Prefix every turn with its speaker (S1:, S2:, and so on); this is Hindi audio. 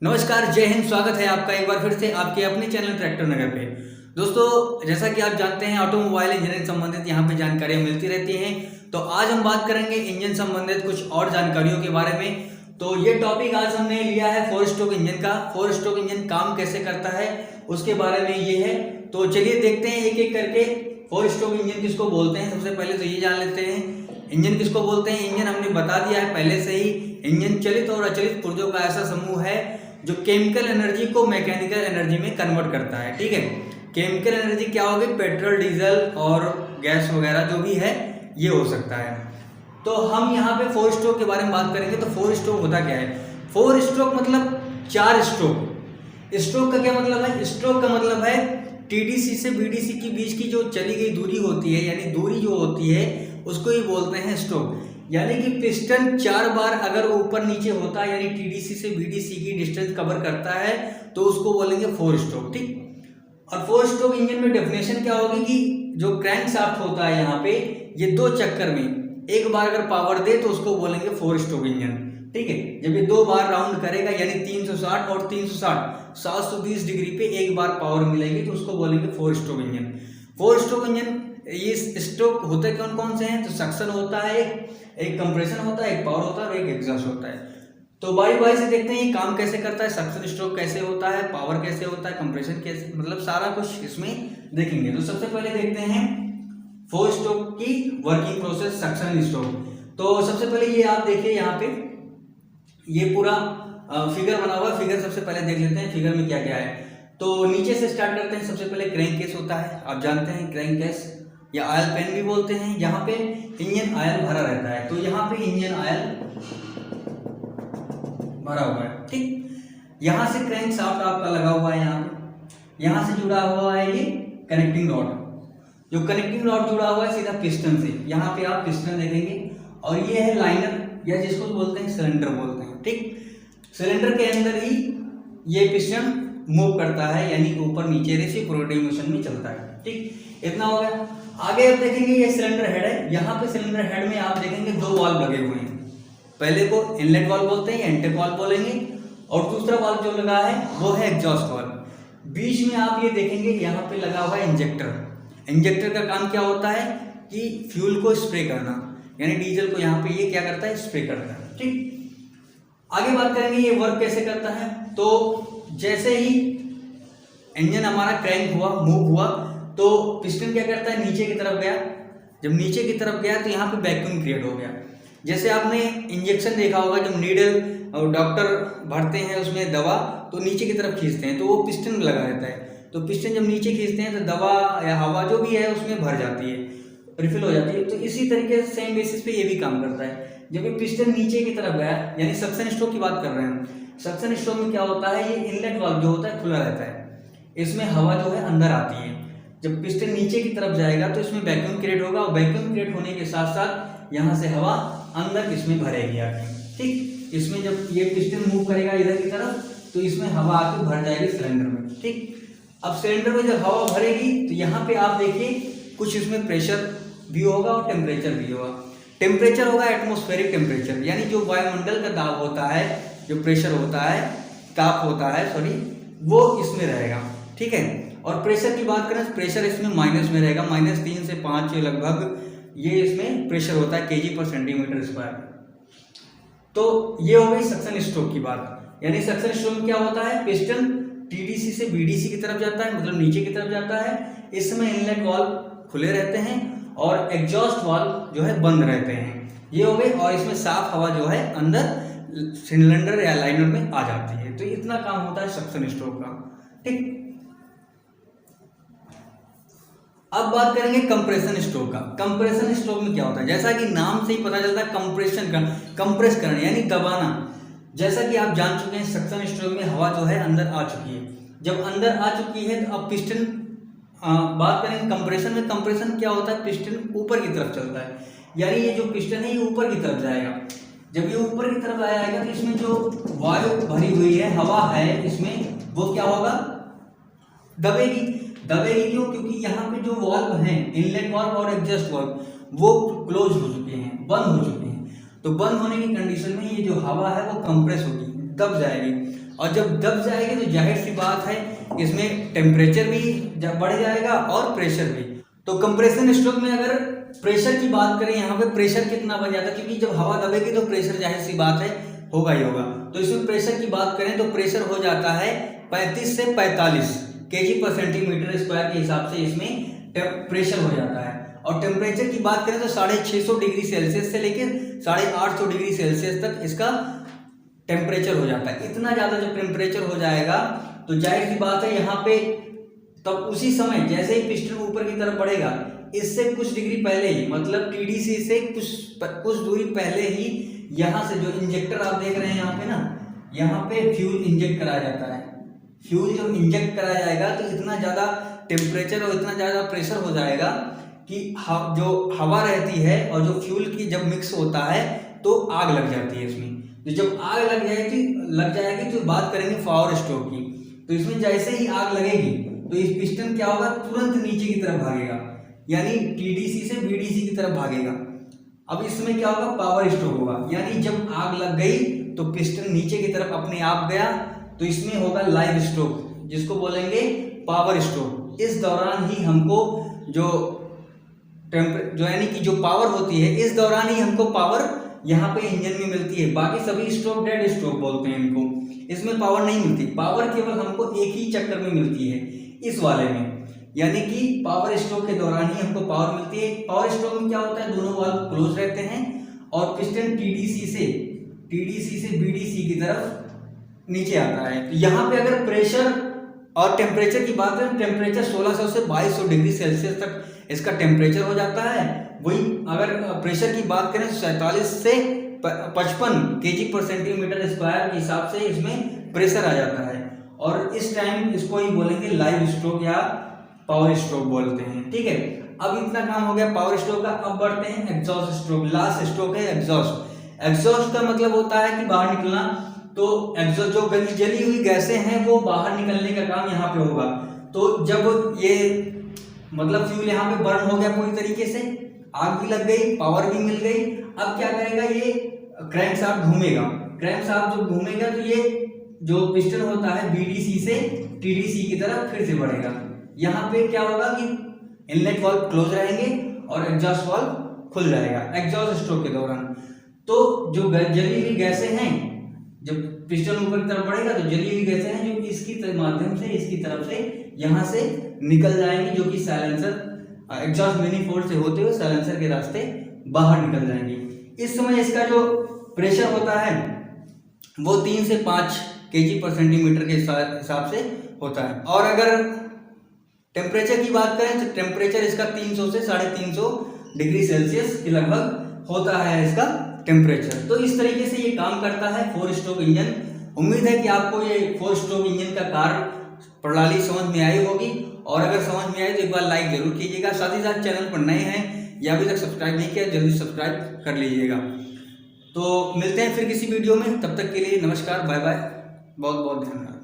S1: नमस्कार, जय हिंद। स्वागत है आपका एक बार फिर से आपके अपने चैनल ट्रैक्टर नगर पे। दोस्तों, जैसा कि आप जानते हैं, ऑटोमोबाइल इंजीनियरिंग संबंधित यहाँ पे जानकारियाँ मिलती रहती हैं। तो आज हम बात करेंगे इंजन संबंधित कुछ और जानकारियों के बारे में। तो ये टॉपिक आज हमने लिया है फोर स्ट्रोक इंजन का। फोर स्ट्रोक इंजन काम कैसे करता है उसके बारे में ये है। तो चलिए देखते हैं एक एक करके। फोर स्ट्रोक इंजन किसको बोलते हैं, सबसे पहले तो ये जान लेते हैं इंजन किसको बोलते हैं। इंजन हमने बता दिया है पहले से ही। इंजन चलित और अचलित पुर्जों का ऐसा समूह है जो केमिकल एनर्जी को मैकेनिकल एनर्जी में कन्वर्ट करता है। ठीक है, केमिकल एनर्जी क्या होगी, पेट्रोल, डीजल और गैस वगैरह जो भी है ये हो सकता है। तो हम यहाँ पे फोर स्ट्रोक के बारे में बात करेंगे। तो फोर स्ट्रोक होता क्या है? फोर स्ट्रोक मतलब चार स्ट्रोक। स्ट्रोक का क्या मतलब है? स्ट्रोक का मतलब है टीडीसी से बीडीसी के बीच की जो चली गई दूरी होती है, यानी दूरी जो होती है उसको ही बोलते हैं स्ट्रोक। यानी कि पिस्टन चार बार अगर ऊपर नीचे होता है, यानी टीडीसी से बीडीसी की डिस्टेंस कवर करता है, तो उसको बोलेंगे फोर स्ट्रोक। ठीक। और फोर स्ट्रोक इंजन में डेफिनेशन क्या होगी कि जो क्रैंक शाफ्ट होता है यहाँ पे, ये दो चक्कर में एक बार अगर पावर दे तो उसको बोलेंगे फोर स्ट्रोक इंजन। ठीक है, जब ये दो बार राउंड करेगा यानी 360 और 360 720 डिग्री पे एक बार पावर मिलेगी तो उसको बोलेंगे four stroke engine. Four stroke engine ये स्ट्रोक होते कौन कौन से हैं? तो सक्शन होता है, एक कंप्रेशन होता है, एक पावर होता है और एक एग्जॉस्ट होता है। तो बारी बारी से देखते हैं ये काम कैसे करता है, सक्शन स्ट्रोक कैसे होता है, पावर कैसे होता है, कंप्रेशन कैसे, मतलब सारा कुछ इसमें देखेंगे। तो सबसे पहले देखते हैं फोर स्ट्रोक की वर्किंग प्रोसेस, सक्शन स्ट्रोक। तो सबसे पहले ये आप देखिए यहाँ पे ये पूरा फिगर बना हुआ है। फिगर सबसे पहले देख लेते हैं फिगर में क्या क्या है। तो नीचे से स्टार्ट करते हैं। सबसे पहले क्रैंक केस होता है, आप जानते हैं क्रैंक केस या ऑयल पेन भी बोलते हैं। यहाँ पे इंजन ऑयल भरा रहता है, तो यहाँ पे इंजन ऑयल भरा हुआ है। ठीक, यहाँ से क्रैंक शाफ्ट आपका लगा हुआ है, यहाँ से जुड़ा हुआ है ये कनेक्टिंग रॉड। जो कनेक्टिंग रॉड जुड़ा हुआ है सीधा पिस्टन से, यहाँ पे आप पिस्टन देखेंगे। और ये है लाइनर या जिसको बोलते हैं सिलेंडर बोलते हैं। ठीक, सिलेंडर के अंदर ही ये पिस्टन मूव करता है, यानी ऊपर नीचे रेसिप्रोकेटिंग मोशन में चलता है। ठीक, इतना हो गया। आगे आप देखेंगे ये सिलेंडर हेड है। यहाँ पे सिलेंडर हेड में आप देखेंगे दो वाल्व लगे हुए हैं। पहले को इनलेट वाल्व बोलते हैं या इंटेक वाल्व बोलेंगे, और दूसरा वाल्व जो लगा है वो है एग्जॉस्ट वाल्व। बीच में आप ये देखेंगे यहाँ पे लगा हुआ है इंजेक्टर। इंजेक्टर का काम क्या होता है कि फ्यूल को स्प्रे करना, यानी डीजल को यहाँ पे ये क्या करता है, स्प्रे करता है। ठीक, आगे बात करेंगे ये वर्क कैसे करता है। तो जैसे ही इंजन हमारा क्रैंक हुआ, मूव हुआ, तो पिस्टन क्या करता है, नीचे की तरफ गया। जब नीचे की तरफ गया तो यहाँ पे वैक्यूम क्रिएट हो गया। जैसे आपने इंजेक्शन देखा होगा, जब नीडल और डॉक्टर भरते हैं उसमें दवा, तो नीचे की तरफ खींचते हैं तो वो पिस्टन में लगा रहता है। तो पिस्टन जब नीचे खींचते हैं तो दवा या हवा जो भी है उसमें भर जाती है, रिफिल हो जाती है। तो इसी तरीके से सेम बेसिस पे ये भी काम करता है। जब ये पिस्टन नीचे की तरफ गया, यानी सक्शन स्ट्रोक की बात कर रहे हैं। सक्शन स्ट्रोक में क्या होता है, ये इनलेट वाल्व जो होता है खुला रहता है, इसमें हवा जो है अंदर आती है। जब पिस्टन नीचे की तरफ जाएगा तो इसमें वैक्यूम क्रिएट होगा, और वैक्यूम क्रिएट होने के साथ साथ यहाँ से हवा अंदर इसमें भरेगी आके। ठीक, इसमें जब ये पिस्टन मूव करेगा इधर की तरफ तो इसमें हवा आके भर जाएगी सिलेंडर में। ठीक, अब सिलेंडर में जब हवा भरेगी तो यहाँ पे आप देखिए कुछ इसमें प्रेशर भी होगा और टेम्परेचर भी होगा। टेम्परेचर होगा एटमॉस्फेरिक टेम्परेचर, यानी जो वायुमंडल का दाब होता है, जो प्रेशर होता है, ताप होता है सॉरी, वो इसमें रहेगा। ठीक है, और प्रेशर की बात करें तो प्रेशर इसमें माइनस में रहेगा, -3 से 5 लगभग ये इसमें प्रेशर होता है kg पर सेंटीमीटर स्क्वायर। तो ये हो गई सक्शन स्ट्रोक की बात। यानी सक्शन स्ट्रोक में क्या होता है, पिस्टन टीडीसी से बीडीसी की तरफ जाता है, मतलब नीचे की तरफ जाता है। इस समय इनलेट वाल्व खुले रहते हैं और एग्जॉस्ट वाल्व जो है बंद रहते हैं। ये हो गई, और इसमें साफ हवा जो है अंदर सिलेंडर या लाइनर में आ जाती है। तो इतना काम होता है सक्शन स्ट्रोक का। ठीक, अब बात करेंगे कंप्रेशन स्ट्रोक का। कंप्रेशन स्ट्रोक में क्या होता है, जैसा कि नाम से ही पता चलता है कंप्रेशन का, कंप्रेस करना यानी दबाना। जैसा कि आप जान चुके हैं सक्शन स्ट्रोक में हवा जो है अंदर आ चुकी है। जब अंदर आ चुकी है तो अब पिस्टन, बात करेंगे कंप्रेशन में। कंप्रेशन क्या होता है, पिस्टन ऊपर की तरफ चलता है, यानी ये जो पिस्टन है ये ऊपर की तरफ जाएगा। जब ये ऊपर की तरफ आएगा तो इसमें जो वायु भरी हुई है, हवा है इसमें, वो क्या होगा, दबेगी। दबेगी क्यों? क्योंकि यहाँ पे जो वाल्व हैं, इनलेट वाल्व और एग्जॉस्ट वाल्व, वो क्लोज हो चुके हैं, बंद हो चुके हैं। तो बंद होने की कंडीशन में ये जो हवा है वो कंप्रेस होगी, दब जाएगी। और जब दब जाएगी तो जाहिर सी बात है इसमें टेम्परेचर भी बढ़ जाएगा और प्रेशर भी। तो कंप्रेशन स्ट्रोक में अगर प्रेशर की बात करें, यहाँ पे प्रेशर कितना बन जाता है, क्योंकि जब हवा दबेगी तो प्रेशर जाहिर सी बात है होगा ही होगा। तो इसमें प्रेशर की बात करें तो प्रेशर हो जाता है 35 से 45 केजी पर सेंटीमीटर स्क्वायर के हिसाब से इसमें प्रेशर हो जाता है। और टेम्परेचर की बात करें तो 650 डिग्री सेल्सियस से लेकर 850 डिग्री सेल्सियस तक इसका टेम्परेचर हो जाता है। इतना ज़्यादा जब टेम्परेचर हो जाएगा तो जाहिर सी बात है यहाँ पे तब उसी समय जैसे ही पिस्टन ऊपर की तरफ बढ़ेगा, इससे कुछ डिग्री पहले ही, मतलब टीडीसी से कुछ दूरी पहले ही यहाँ से जो इंजेक्टर आप देख रहे हैं यहाँ पे ना, यहाँ पे फ्यूल इंजेक्ट कराया जाता है। फ्यूल जब इंजेक्ट कराया जाएगा तो इतना ज़्यादा टेम्परेचर और इतना ज़्यादा प्रेशर हो जाएगा कि जो हवा रहती है और जो फ्यूल की जब मिक्स होता है तो आग लग जाती है इसमें। तो जब आग लग जाएगी तो बात करेंगे पावर स्ट्रोक की। तो इसमें जैसे ही आग लगेगी तो इस पिस्टन क्या होगा, तुरंत नीचे की तरफ भागेगा, यानी टीडीसी से बीडीसी की तरफ भागेगा। अब इसमें क्या होगा, पावर स्ट्रोक होगा, यानी जब आग लग गई तो पिस्टन नीचे की तरफ अपने आप गया, तो इसमें होगा लाइव स्ट्रोक, जिसको बोलेंगे पावर स्ट्रोक। इस दौरान ही हमको जो यानी कि जो पावर होती है, इस दौरान ही हमको पावर यहाँ पे इंजन में मिलती है। बाकी सभी स्ट्रोक डेड स्ट्रोक बोलते हैं इनको, इसमें पावर नहीं मिलती। पावर केवल हमको एक ही चक्कर में मिलती है, इस वाले में, यानी कि पावर स्ट्रोक के दौरान ही हमको पावर मिलती है। पावर स्ट्रोक में क्या होता है, दोनों वाल्व क्लोज रहते हैं और पिस्टन टीडीसी से बीडीसी की तरफ नीचे आता है। तो यहाँ पे अगर प्रेशर और टेम्परेचर की बात करें, टेम्परेचर 1600 से 2200 डिग्री सेल्सियस तक इसका टेम्परेचर हो जाता है। वही अगर प्रेशर की बात करें तो 47 से 55 केजी पर सेंटीमीटर स्क्वायर के हिसाब से इसमें प्रेशर आ जाता है। और इस टाइम इसको ही बोलेंगे लाइव स्ट्रोक या पावर स्ट्रोक बोलते हैं। ठीक है, अब इतना काम हो गया पावर स्ट्रोक का। अब बढ़ते हैं एग्जॉस्ट स्ट्रोक। लास्ट स्ट्रोक है एग्जॉस्ट। एग्जॉस्ट का मतलब होता है कि बाहर निकलना। तो एग्जॉस्ट जो जली हुई गैसें हैं वो बाहर निकलने का काम यहाँ पे होगा। तो जब ये मतलब फ्यूल यहाँ पे बर्न हो गया पूरी तरीके से, आग भी लग गई, पावर भी मिल गई, अब क्या करेगा, ये क्रैंकशाफ्ट घूमेगा। क्रैंकशाफ्ट जब घूमेगा तो ये जो पिस्टन होता है बीडीसी से टीडीसी की तरफ फिर से बढ़ेगा। यहाँ पे क्या होगा कि इनलेट वाल्व क्लोज रहेंगे और एग्जॉस्ट वाल्व खुल जाएगा एग्जॉस्ट स्ट्रोक के दौरान। तो जो जली हुई गैसें हैं, जब पिस्टन ऊपर की तरफ बढ़ेगा तो जली हुई गैसें हैं जो इसकी माध्यम से इसकी तरफ से यहाँ से निकल जाएंगी, जो कि साइलेंसर एग्जॉस्ट मैनिफोल्ड से होते हुए साइलेंसर के रास्ते बाहर निकल जाएंगी। इस समय इसका जो प्रेशर होता है वो 3 से 5 केजी पर सेंटीमीटर के हिसाब से होता है। और अगर टेम्परेचर की बात करें तो टेम्परेचर इसका 300 से 350 डिग्री सेल्सियस के लगभग होता है इसका टेम्परेचर। तो इस तरीके से ये काम करता है 4 स्ट्रोक इंजन। उम्मीद है कि आपको ये 4 स्ट्रोक इंजन का कार्य प्रणाली समझ में आई होगी, और अगर समझ में आए तो एक बार लाइक जरूर कीजिएगा। साथ ही साथ चैनल पर नए हैं या अभी तक सब्सक्राइब नहीं किया, जल्दी सब्सक्राइब कर लीजिएगा। तो मिलते हैं फिर किसी वीडियो में, तब तक के लिए नमस्कार, बाय बाय, बहुत बहुत धन्यवाद।